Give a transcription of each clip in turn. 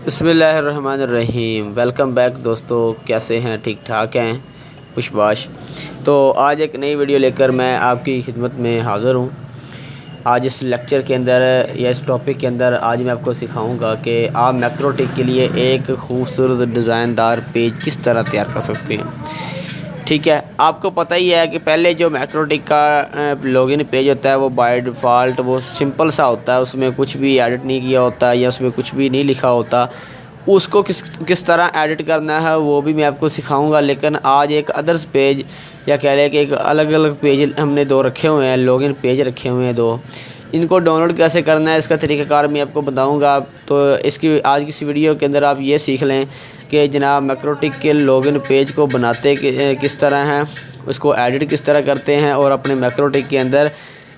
बिस्मिल्लाहिर्रहमानिर्रहीम। Welcome back दोस्तों, कैसे हैं? ठीक ठाक हैं? खुशबाश। तो आज एक नई वीडियो लेकर मैं आपकी खिदमत में हाज़िर हूँ। आज इस लेक्चर के अंदर या इस टॉपिक के अंदर आज मैं आपको सिखाऊंगा कि आप मैक्रोटिक के लिए एक खूबसूरत डिज़ाइनदार पेज किस तरह तैयार कर सकते हैं। ठीक है, आपको पता ही है कि पहले जो मैक्रोटिक का लॉगिन पेज होता है वो बाय डिफ़ॉल्ट वो सिंपल सा होता है, उसमें कुछ भी एडिट नहीं किया होता या उसमें कुछ भी नहीं लिखा होता। उसको किस तरह एडिट करना है वो भी मैं आपको सिखाऊंगा। लेकिन आज एक अदर्स पेज या कह लें कि एक अलग अलग पेज हमने दो रखे हुए हैं, लॉगिन पेज रखे हुए हैं दो। इनको डाउनलोड कैसे करना है इसका तरीक़ाकार मैं आपको बताऊंगा। तो इसकी आज की इस वीडियो के अंदर आप ये सीख लें कि जनाब मैक्रोटिक के लॉगिन पेज को बनाते किस तरह हैं, उसको एडिट किस तरह करते हैं और अपने मैक्रोटिक के अंदर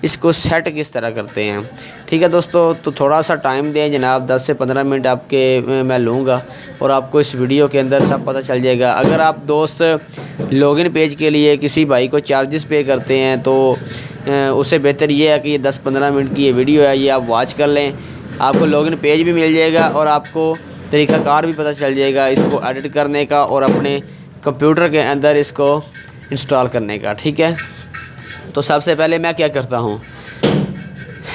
इसको सेट किस तरह करते हैं। ठीक है दोस्तों, तो थोड़ा सा टाइम दें जनाब, 10 से 15 मिनट आपके मैं लूँगा और आपको इस वीडियो के अंदर सब पता चल जाएगा। अगर आप दोस्त लॉगिन पेज के लिए किसी भाई को चार्जेस पे करते हैं तो उससे बेहतर ये है कि ये 10-15 मिनट की ये वीडियो है, ये आप वॉच कर लें। आपको लॉगिन पेज भी मिल जाएगा और आपको तरीक़ाकार भी पता चल जाएगा इसको एडिट करने का और अपने कंप्यूटर के अंदर इसको इंस्टॉल करने का। ठीक है, तो सबसे पहले मैं क्या करता हूँ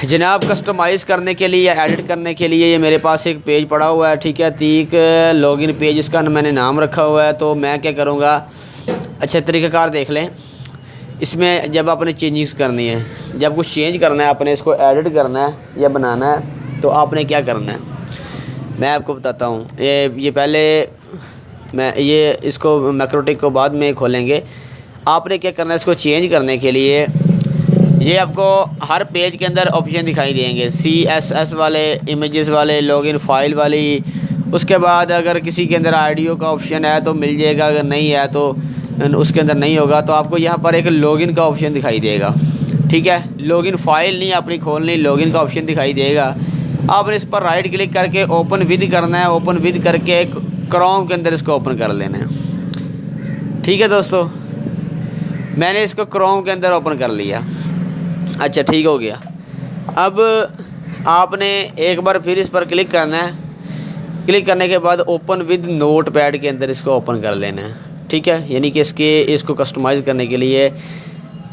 जनाब, कस्टमाइज़ करने के लिए या एडिट करने के लिए ये मेरे पास एक पेज पड़ा हुआ है। ठीक है, तीक लॉगिन पेज इसका मैंने नाम रखा हुआ है। तो मैं क्या करूँगा, अच्छा तरीक़ाकार देख लें। इसमें जब आपने चेंजिंग्स करनी है, जब कुछ चेंज करना है, आपने इसको एडिट करना है या बनाना है, तो आपने क्या करना है मैं आपको बताता हूँ। ये पहले मैं ये इसको मैक्रोटिक को बाद में खोलेंगे। आपने क्या करना है, इसको चेंज करने के लिए ये आपको हर पेज के अंदर ऑप्शन दिखाई देंगे, CSS वाले, इमेजेस वाले, लॉगिन फाइल वाली। उसके बाद अगर किसी के अंदर ऑडियो का ऑप्शन है तो मिल जाएगा, अगर नहीं है तो उसके अंदर नहीं होगा। तो आपको यहाँ पर एक लॉगिन का ऑप्शन दिखाई देगा। ठीक है, लॉगिन फाइल नहीं अपनी खोलनी, लॉगिन का ऑप्शन दिखाई देगा। आपने इस पर राइट क्लिक करके ओपन विद करना है। ओपन विद करके क्रोम के अंदर इसको ओपन कर लेना है। ठीक है दोस्तों, मैंने इसको क्रोम के अंदर ओपन कर लिया। अच्छा, ठीक हो गया। अब आपने एक बार फिर इस पर क्लिक करना है। क्लिक करने के बाद ओपन विद नोटपैड के अंदर इसको ओपन कर लेना है। ठीक है, यानी कि इसको कस्टमाइज़ करने के लिए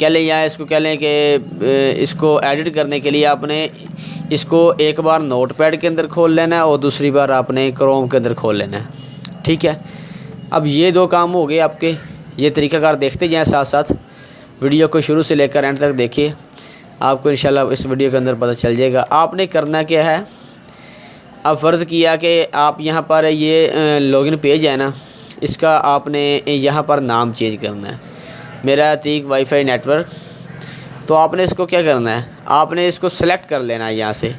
कह लें या इसको कह लें कि इसको एडिट करने के लिए आपने इसको एक बार नोटपैड के अंदर खोल लेना है और दूसरी बार आपने क्रोम के अंदर खोल लेना है। ठीक है, अब ये दो काम हो गए आपके। ये तरीक़ाकार देखते जाएं, साथ साथ वीडियो को शुरू से लेकर एंड तक देखिए, आपको इंशाल्लाह इस वीडियो के अंदर पता चल जाएगा। आपने करना क्या है, अब फ़र्ज़ किया कि आप यहाँ पर ये लॉगिन पेज है ना, इसका आपने यहाँ पर नाम चेंज करना है। मेरा अतीक वाईफाई नेटवर्क। तो आपने इसको क्या करना है, आपने इसको सेलेक्ट कर लेना है। यहाँ से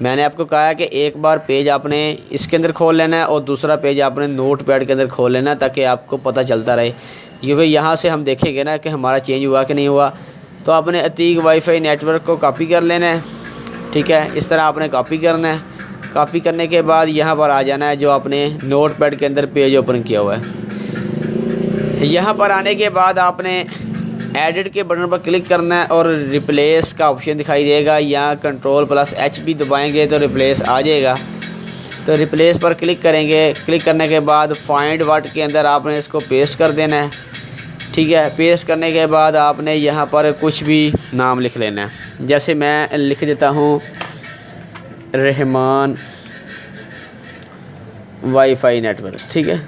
मैंने आपको कहा है कि एक बार पेज आपने इसके अंदर खोल लेना है और दूसरा पेज आपने नोटपैड के अंदर खोल लेना है, ताकि आपको पता चलता रहे। क्योंकि यहाँ से हम देखेंगे ना कि हमारा चेंज हुआ कि नहीं हुआ। तो आपने अतीक वाईफाई नेटवर्क को कॉपी कर लेना है। ठीक है, इस तरह आपने कॉपी करना है। कॉपी करने के बाद यहाँ पर आ जाना है जो आपने नोटपैड के अंदर पेज ओपन किया हुआ है। यहाँ पर आने के बाद आपने एडिट के बटन पर क्लिक करना है और रिप्लेस का ऑप्शन दिखाई देगा। या Ctrl+H भी दबाएंगे तो रिप्लेस आ जाएगा। तो रिप्लेस पर क्लिक करेंगे। क्लिक करने के बाद फाइंड व्हाट के अंदर आपने इसको पेस्ट कर देना है। ठीक है, पेस्ट करने के बाद आपने यहाँ पर कुछ भी नाम लिख लेना है। जैसे मैं लिख देता हूँ रहमान वाईफाई नेटवर्क। ठीक है,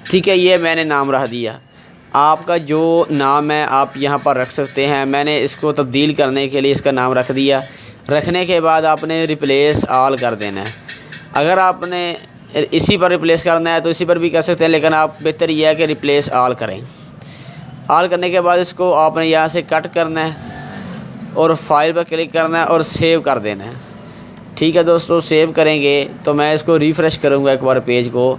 ठीक है, ये मैंने नाम रख दिया। आपका जो नाम है आप यहाँ पर रख सकते हैं। मैंने इसको तब्दील करने के लिए इसका नाम रख दिया। रखने के बाद आपने रिप्लेस ऑल कर देना है। अगर आपने इसी पर रिप्लेस करना है तो इसी पर भी कर सकते हैं, लेकिन आप बेहतर यह है कि रिप्लेस ऑल करें। ऑल करने के बाद इसको आपने यहाँ से कट करना है और फाइल पर क्लिक करना है और सेव कर देना है। ठीक है दोस्तों, सेव करेंगे तो मैं इसको रिफ़्रेश करूँगा एक बार पेज को,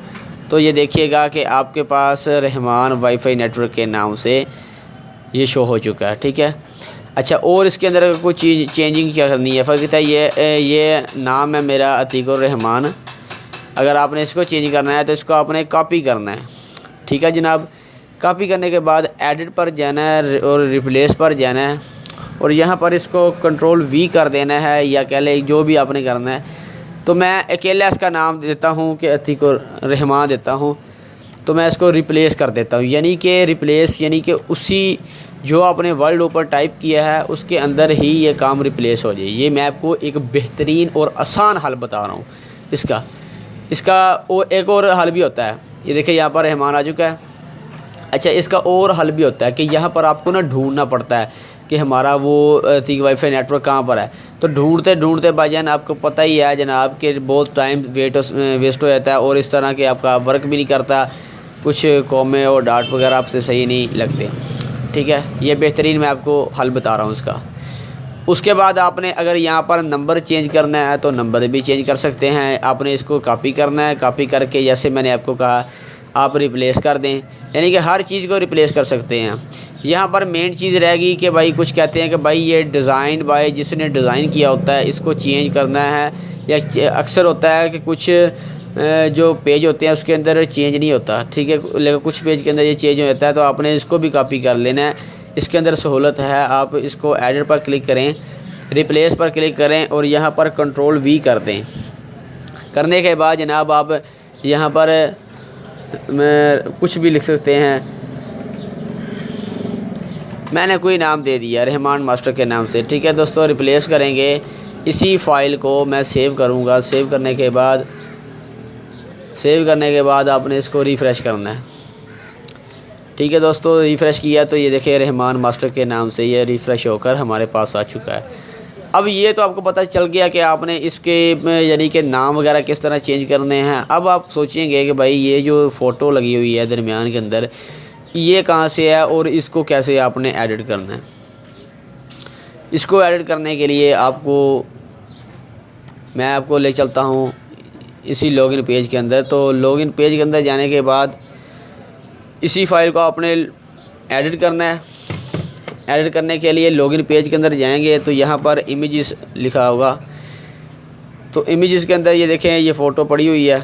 तो ये देखिएगा कि आपके पास रहमान वाईफाई नेटवर्क के नाम से ये शो हो चुका है। ठीक है, अच्छा, और इसके अंदर कुछ चीज़ चेंजिंग क्या करनी है, फ़र्क है। ये नाम है मेरा अतीकुर रहमान। अगर आपने इसको चेंज करना है तो इसको आपने कॉपी करना है। ठीक है जनाब, कॉपी करने के बाद एडिट पर जाना है और रिप्लेस पर जाना है और यहाँ पर इसको कंट्रोल V कर देना है, या कह ले जो भी आपने करना है। तो मैं अकेला इसका नाम देता हूँ कि अतीक रहमान देता हूँ। तो मैं इसको रिप्लेस कर देता हूँ, यानी कि रिप्लेस यानी कि उसी जो आपने वर्ड ऊपर टाइप किया है उसके अंदर ही ये काम रिप्लेस हो जाए। ये मैं आपको एक बेहतरीन और आसान हल बता रहा हूँ इसका एक और हल भी होता है। ये देखिए यहाँ पर रहमान आ चुका है। अच्छा, इसका और हल भी होता है कि यहाँ पर आपको ना ढूंढना पड़ता है कि हमारा वो अतीक वाईफाई नेटवर्क कहाँ पर है। तो ढूंढते ढूंढते भाईजान आपको पता ही है जनाब कि बहुत टाइम वेस्ट हो जाता है, और इस तरह के आपका वर्क भी नहीं करता, कुछ कॉमे और डाट वगैरह आपसे सही नहीं लगते। ठीक है, ये बेहतरीन मैं आपको हल बता रहा हूँ इसका। उसके बाद आपने अगर यहाँ पर नंबर चेंज करना है तो नंबर भी चेंज कर सकते हैं। आपने इसको कॉपी करना है, कॉपी करके जैसे मैंने आपको कहा आप रिप्लेस कर दें, यानी कि हर चीज़ को रिप्लेस कर सकते हैं। यहाँ पर मेन चीज़ रहेगी कि भाई कुछ कहते हैं कि भाई ये डिज़ाइन बाय जिसने डिज़ाइन किया होता है इसको चेंज करना है, या अक्सर होता है कि कुछ जो पेज होते हैं उसके अंदर चेंज नहीं होता। ठीक है, लेकिन कुछ पेज के अंदर ये चेंज हो जाता है, तो आपने इसको भी कॉपी कर लेना है। इसके अंदर सहूलत है, आप इसको एडिट पर क्लिक करें, रिप्लेस पर क्लिक करें और यहाँ पर कंट्रोल V कर दें। करने के बाद जनाब आप यहाँ पर कुछ भी लिख सकते हैं। मैंने कोई नाम दे दिया रहमान मास्टर के नाम से। ठीक है दोस्तों, रिप्लेस करेंगे। इसी फ़ाइल को मैं सेव करूँगा। सेव करने के बाद आपने इसको रिफ़्रेश करना है। ठीक है दोस्तों, रिफ़्रेश किया तो ये देखिए रहमान मास्टर के नाम से ये रिफ़्रेश होकर हमारे पास आ चुका है। अब ये तो आपको पता चल गया कि आपने इसके यानी कि नाम वगैरह किस तरह चेंज करने हैं। अब आप सोचेंगे कि भाई ये जो फ़ोटो लगी हुई है दरमियान के अंदर ये कहाँ से है और इसको कैसे आपने एडिट करना है। इसको एडिट करने के लिए मैं आपको ले चलता हूँ इसी लॉगिन पेज के अंदर। तो लॉगिन पेज के अंदर जाने के बाद इसी फाइल को आपने एडिट करना है। एडिट करने के लिए लॉगिन पेज के अंदर जाएंगे तो यहाँ पर इमेजेस लिखा होगा। तो इमेजेस के अंदर ये देखें ये फ़ोटो पड़ी हुई है।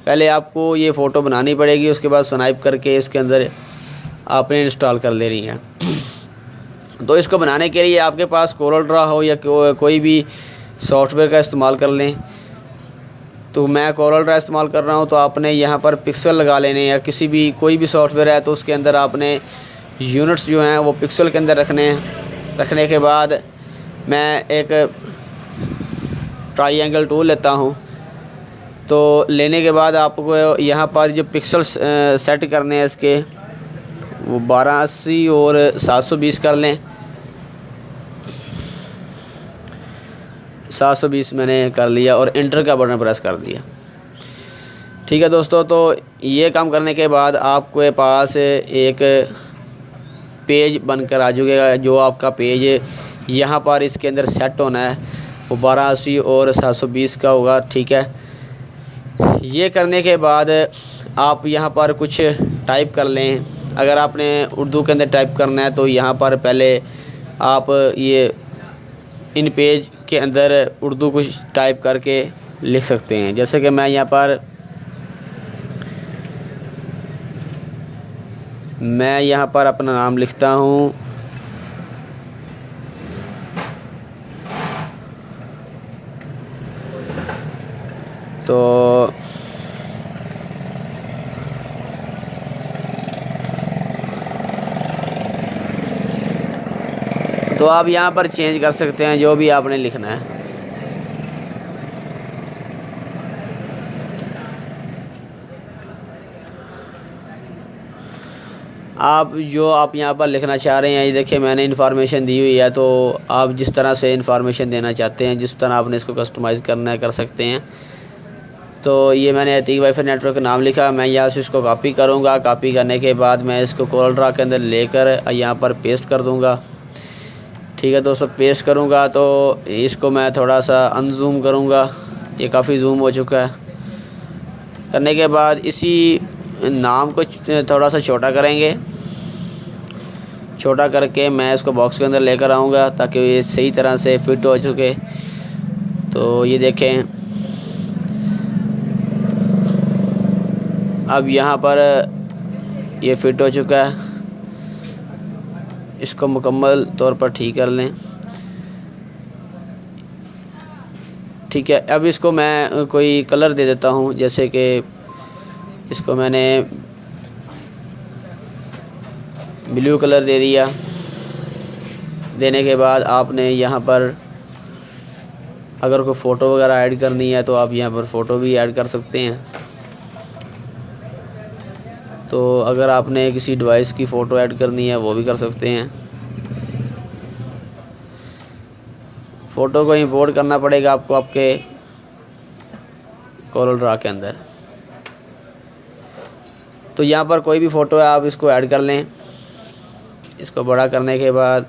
पहले आपको ये फ़ोटो बनानी पड़ेगी, उसके बाद स्नाइप करके इसके अंदर आपने इंस्टॉल कर लेनी है। तो इसको बनाने के लिए आपके पास कोरल ड्रा हो या कोई भी सॉफ्टवेयर का इस्तेमाल कर लें। तो मैं कोरल ड्रा इस्तेमाल कर रहा हूँ। तो आपने यहाँ पर पिक्सल लगा लेने, या कोई भी सॉफ्टवेयर है तो उसके अंदर आपने यूनिट्स जो हैं वो पिक्सल के अंदर रखने हैं। रखने के बाद मैं एक ट्रायंगल टूल लेता हूँ। तो लेने के बाद आपको यहाँ पर जो पिक्सल सेट करने हैं इसके वो 1280 और 720 कर लें। 720 मैंने कर लिया और इंटर का बटन प्रेस कर दिया। ठीक है दोस्तों, तो ये काम करने के बाद आपके पास एक पेज बनकर आ जाएगा। जो आपका पेज यहाँ पर इसके अंदर सेट होना है वो 1280 और 720 का होगा। ठीक है, ये करने के बाद आप यहाँ पर कुछ टाइप कर लें। अगर आपने उर्दू के अंदर टाइप करना है तो यहाँ पर पहले आप ये इन पेज के अंदर उर्दू कुछ टाइप करके लिख सकते हैं। जैसे कि मैं यहाँ पर अपना नाम लिखता हूँ। तो आप यहाँ पर चेंज कर सकते हैं जो भी आपने लिखना है। आप यहाँ पर लिखना चाह रहे हैं, ये देखिए मैंने इन्फॉर्मेशन दी हुई है। तो आप जिस तरह से इन्फॉर्मेशन देना चाहते हैं, जिस तरह आपने इसको कस्टमाइज़ करना है कर सकते हैं। तो ये मैंने अतीक वाईफाई नेटवर्क का नाम लिखा। मैं यहाँ से इसको कॉपी करूँगा। कॉपी करने के बाद मैं इसको कोरल ड्रा के अंदर लेकर यहाँ पर पेस्ट कर दूँगा। ठीक है दोस्तों, पेस्ट करूँगा तो इसको मैं थोड़ा सा अनजूम करूँगा। ये काफ़ी जूम हो चुका है। करने के बाद इसी नाम को थोड़ा सा छोटा करेंगे। छोटा करके मैं इसको बॉक्स के अंदर लेकर आऊँगा ताकि ये सही तरह से फिट हो चुके। तो ये देखें, अब यहाँ पर ये फिट हो चुका है। इसको मुकम्मल तौर पर ठीक कर लें। ठीक है। अब इसको मैं कोई कलर दे देता हूँ, जैसे कि इसको मैंने ब्लू कलर दे दिया। देने के बाद आपने यहाँ पर अगर कोई फ़ोटो वगैरह ऐड करनी है तो आप यहाँ पर फ़ोटो भी ऐड कर सकते हैं। तो अगर आपने किसी डिवाइस की फ़ोटो ऐड करनी है वो भी कर सकते हैं। फ़ोटो को इंपोर्ट करना पड़ेगा आपको आपके कोरल ड्रा के अंदर। तो यहाँ पर कोई भी फ़ोटो है आप इसको ऐड कर लें। इसको बड़ा करने के बाद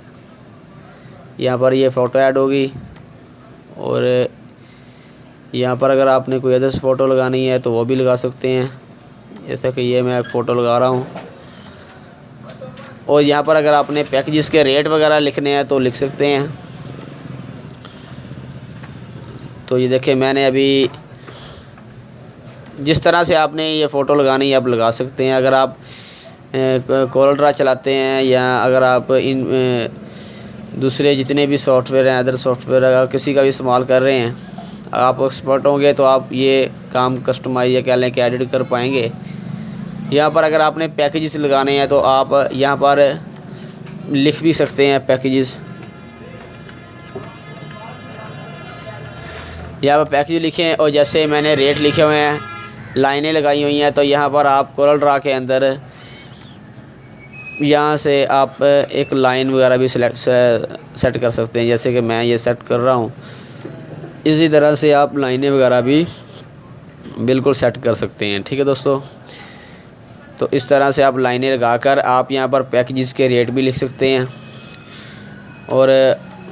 यहाँ पर ये फ़ोटो ऐड होगी, और यहाँ पर अगर आपने कोई अदर्स फ़ोटो लगानी है तो वो भी लगा सकते हैं। जैसे कि ये मैं एक फ़ोटो लगा रहा हूँ। और यहाँ पर अगर आपने पैकेजेस के रेट वगैरह लिखने हैं तो लिख सकते हैं। तो ये देखिए, मैंने अभी जिस तरह से आपने ये फ़ोटो लगानी है आप लगा सकते हैं। अगर आप कोरल ड्रा चलाते हैं या अगर आप इन दूसरे जितने भी सॉफ्टवेयर हैं, अदर सॉफ्टवेयर अगर किसी का भी इस्तेमाल कर रहे हैं, आप एक्सपर्ट होंगे तो आप ये काम कस्टमाइज या कह लें कि एडिट कर पाएंगे। यहाँ पर अगर आपने पैकेजेस लगाने हैं तो आप यहाँ पर लिख भी सकते हैं पैकेजेस। यहाँ पर पैकेज लिखें और जैसे मैंने रेट लिखे हुए हैं, लाइनें लगाई हुई हैं, तो यहाँ पर आप कोरल ड्रा के अंदर यहाँ से आप एक लाइन वगैरह भी सेट कर सकते हैं। जैसे कि मैं ये सेट कर रहा हूँ, इसी तरह से आप लाइनें वगैरह भी बिल्कुल सेट कर सकते हैं। ठीक है दोस्तों, तो इस तरह से आप लाइनें लगाकर आप यहाँ पर पैकेजेस के रेट भी लिख सकते हैं। और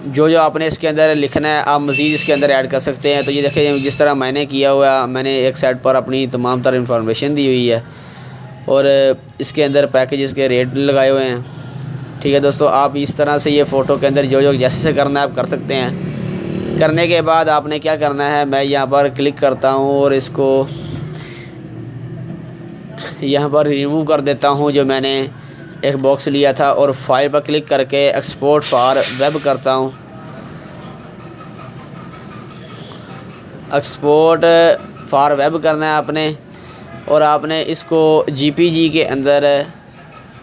जो जो आपने इसके अंदर लिखना है आप मज़ीद इसके अंदर ऐड कर सकते हैं। तो ये देखिए, जिस तरह मैंने किया हुआ, मैंने एक साइड पर अपनी तमाम तरह इंफॉर्मेशन दी हुई है और इसके अंदर पैकेजेस के रेट लगाए हुए हैं। ठीक है दोस्तों, आप इस तरह से ये फ़ोटो के अंदर जो जो जैसे से करना है आप कर सकते हैं। करने के बाद आपने क्या करना है, मैं यहाँ पर क्लिक करता हूँ और इसको यहाँ पर रिमूव कर देता हूँ जो मैंने एक बॉक्स लिया था, और फाइल पर क्लिक करके एक्सपोर्ट फॉर वेब करता हूँ। एक्सपोर्ट फॉर वेब करना है आपने, और आपने इसको जीपीजी के अंदर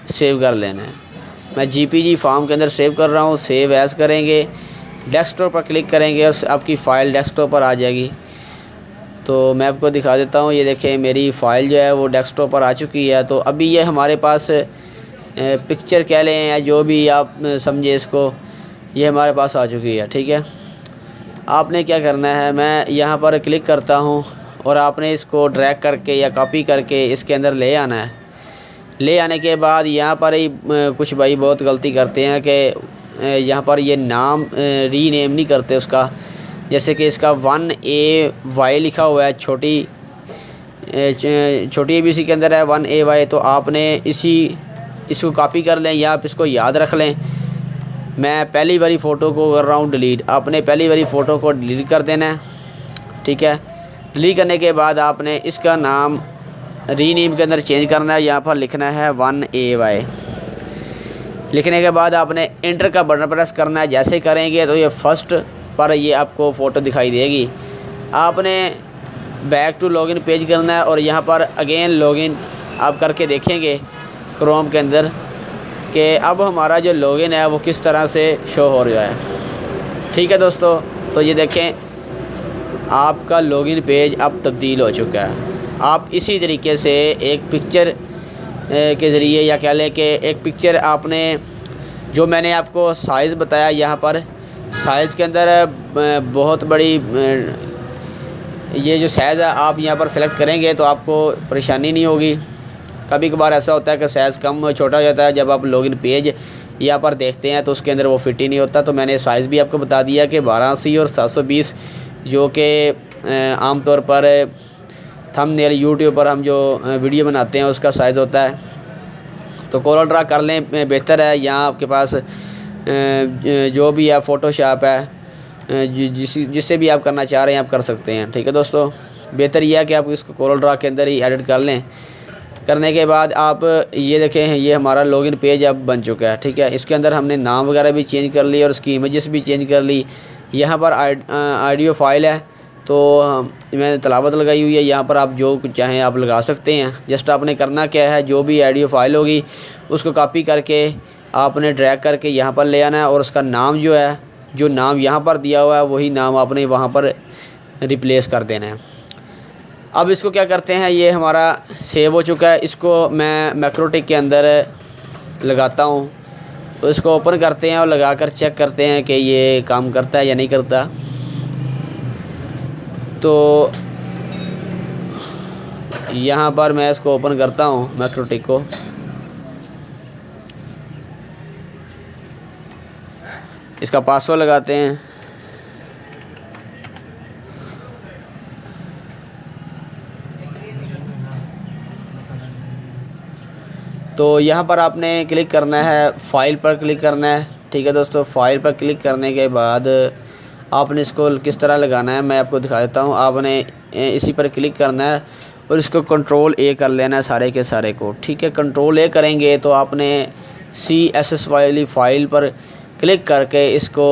सेव कर लेना है। मैं जीपीजी फॉर्म के अंदर सेव कर रहा हूँ। सेव एज़ करेंगे, डेस्कटॉप पर क्लिक करेंगे और आपकी फ़ाइल डेस्कटॉप पर आ जाएगी। तो मैं आपको दिखा देता हूँ, ये देखें मेरी फ़ाइल जो है वो डेस्कटॉप पर आ चुकी है। तो अभी ये हमारे पास पिक्चर कह लें या जो भी आप समझे इसको, ये हमारे पास आ चुकी है। ठीक है, आपने क्या करना है, मैं यहाँ पर क्लिक करता हूँ और आपने इसको ड्रैग करके या कॉपी करके इसके अंदर ले आना है। ले आने के बाद यहाँ पर ही कुछ भाई बहुत गलती करते हैं कि यहाँ पर ये नाम रीनेम नहीं करते उसका। जैसे कि इसका 1AY लिखा हुआ है, छोटी ABC के अंदर है 1AY। तो आपने इसको कॉपी कर लें या आप इसको याद रख लें। मैं पहली वाली फ़ोटो को कर रहा हूँ डिलीट, आपने पहली वाली फ़ोटो को डिलीट कर देना है। ठीक है, डिलीट करने के बाद आपने इसका नाम रीनेम के अंदर चेंज करना है। यहाँ पर लिखना है 1AY। लिखने के बाद आपने इंटर का बटन प्रेस करना है। जैसे करेंगे तो ये फर्स्ट पर ये आपको फ़ोटो दिखाई देगी। आपने बैक टू लॉगिन पेज करना है और यहाँ पर अगेन लॉगिन आप करके देखेंगे क्रोम के अंदर कि अब हमारा जो लॉगिन है वो किस तरह से शो हो रहा है। ठीक है दोस्तों, तो ये देखें आपका लॉगिन पेज अब तब्दील हो चुका है। आप इसी तरीके से एक पिक्चर के ज़रिए या कह लें कि एक पिक्चर आपने जो मैंने आपको साइज़ बताया, यहाँ पर साइज़ के अंदर बहुत बड़ी ये जो साइज़ है आप यहाँ पर सेलेक्ट करेंगे तो आपको परेशानी नहीं होगी। कभी कभार ऐसा होता है कि साइज़ कम छोटा हो जाता है, जब आप लॉगिन पेज यहाँ पर देखते हैं तो उसके अंदर वो फिट ही नहीं होता। तो मैंने साइज़ भी आपको बता दिया कि 1280 और 720 जो कि आमतौर पर थंबनेल यूट्यूब पर हम जो वीडियो बनाते हैं उसका साइज़ होता है। तो कोरल ड्रा कर लें बेहतर है। यहाँ आपके पास जो भी है फ़ोटोशॉप है, जिससे भी आप करना चाह रहे हैं आप कर सकते हैं। ठीक है दोस्तों, बेहतर यह है कि आप इसको कोरल ड्रा के अंदर ही एडिट कर लें। करने के बाद आप ये देखें ये हमारा लॉगिन पेज अब बन चुका है। ठीक है, इसके अंदर हमने नाम वगैरह भी चेंज कर ली और उसकी इमेजेस भी चेंज कर ली। यहाँ पर ऑडियो फाइल है, तो मैंने तलावत लगाई हुई है। यहाँ पर आप जो कुछ चाहें आप लगा सकते हैं। जस्ट आपने करना क्या है, जो भी ऑडियो फाइल होगी उसको कॉपी करके आपने ड्रैग करके यहाँ पर ले आना है, और उसका नाम जो है, जो नाम यहाँ पर दिया हुआ है वही नाम आपने वहाँ पर रिप्लेस कर देना है। अब इसको क्या करते हैं, ये हमारा सेव हो चुका है, इसको मैं मैक्रोटिक के अंदर लगाता हूँ। तो इसको ओपन करते हैं और लगाकर चेक करते हैं कि ये काम करता है या नहीं करता। तो यहाँ पर मैं इसको ओपन करता हूँ मैक्रोटिक को। इसका पासवर्ड लगाते हैं। तो यहाँ पर आपने क्लिक करना है, फ़ाइल पर क्लिक करना है। ठीक है दोस्तों, फ़ाइल पर क्लिक करने के बाद आपने इसको किस तरह लगाना है मैं आपको दिखा देता हूँ। आपने इसी पर क्लिक करना है और इसको कंट्रोल ए कर लेना है सारे के सारे को। ठीक है, कंट्रोल ए करेंगे तो आपने CSS वाली फ़ाइल पर क्लिक करके इसको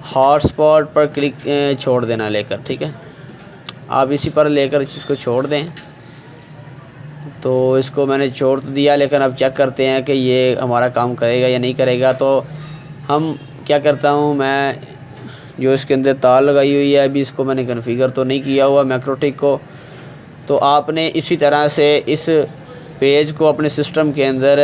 हॉटस्पॉट पर क्लिक छोड़ देना लेकर। ठीक है, आप इसी पर लेकर इसको छोड़ दें। तो इसको मैंने छोड़ दिया, लेकिन अब चेक करते हैं कि ये हमारा काम करेगा या नहीं करेगा। तो हम क्या करता हूँ, मैं जो इसके अंदर तार लगाई हुई है अभी इसको मैंने कॉन्फ़िगर तो नहीं किया हुआ मैक्रोटिक को। तो आपने इसी तरह से इस पेज को अपने सिस्टम के अंदर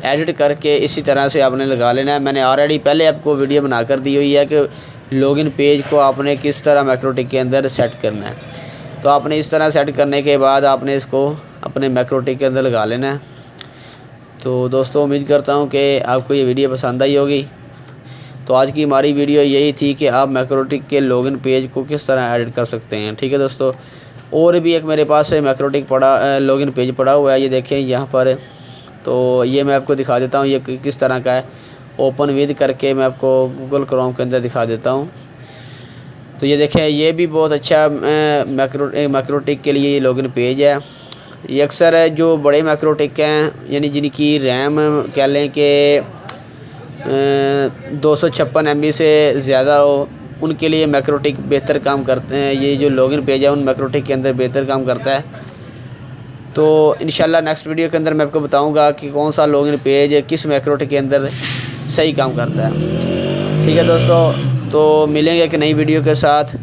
एडिट करके इसी तरह से आपने लगा लेना है। मैंने ऑलरेडी पहले आपको वीडियो बनाकर दी हुई है कि लॉगिन पेज को आपने किस तरह मैक्रोटिक के अंदर सेट करना है। तो आपने इस तरह सेट करने के बाद आपने इसको अपने मैक्रोटिक के अंदर लगा लेना है। तो दोस्तों उम्मीद करता हूँ कि आपको ये वीडियो पसंद आई होगी। तो आज की हमारी वीडियो यही थी कि आप मैक्रोटिक के लॉगिन पेज को किस तरह एडिट कर सकते हैं। ठीक है दोस्तों, और भी एक मेरे पास मैक्रोटिक लॉगिन पेज पड़ा हुआ है, ये देखें यहाँ पर। तो ये मैं आपको दिखा देता हूँ ये किस तरह का है। ओपन विद करके मैं आपको गूगल क्रोम के अंदर दिखा देता हूँ। तो ये देखें, ये भी बहुत अच्छा मैक्रोटिक के लिए ये लॉगिन पेज है। ये अक्सर जो बड़े मैक्रोटिक हैं, यानी जिनकी रैम कह लें कि 256 MB से ज़्यादा हो, उनके लिए मैक्रोटिक बेहतर काम करते हैं। ये जो लॉगिन पेज है उन मैक्रोटिक के अंदर बेहतर काम करता है। तो इंशाल्लाह नेक्स्ट वीडियो के अंदर मैं आपको बताऊंगा कि कौन सा लॉगिन पेज किस मैक्रोटिक के अंदर सही काम करता है। ठीक है दोस्तों, तो मिलेंगे एक नई वीडियो के साथ।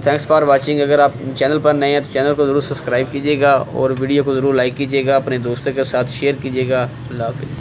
Thanks for watching. अगर आप चैनल पर नए हैं तो चैनल को ज़रूर सब्सक्राइब कीजिएगा और वीडियो को ज़रूर लाइक कीजिएगा, अपने दोस्तों के साथ शेयर कीजिएगा। अल्लाह हाफ़िज़।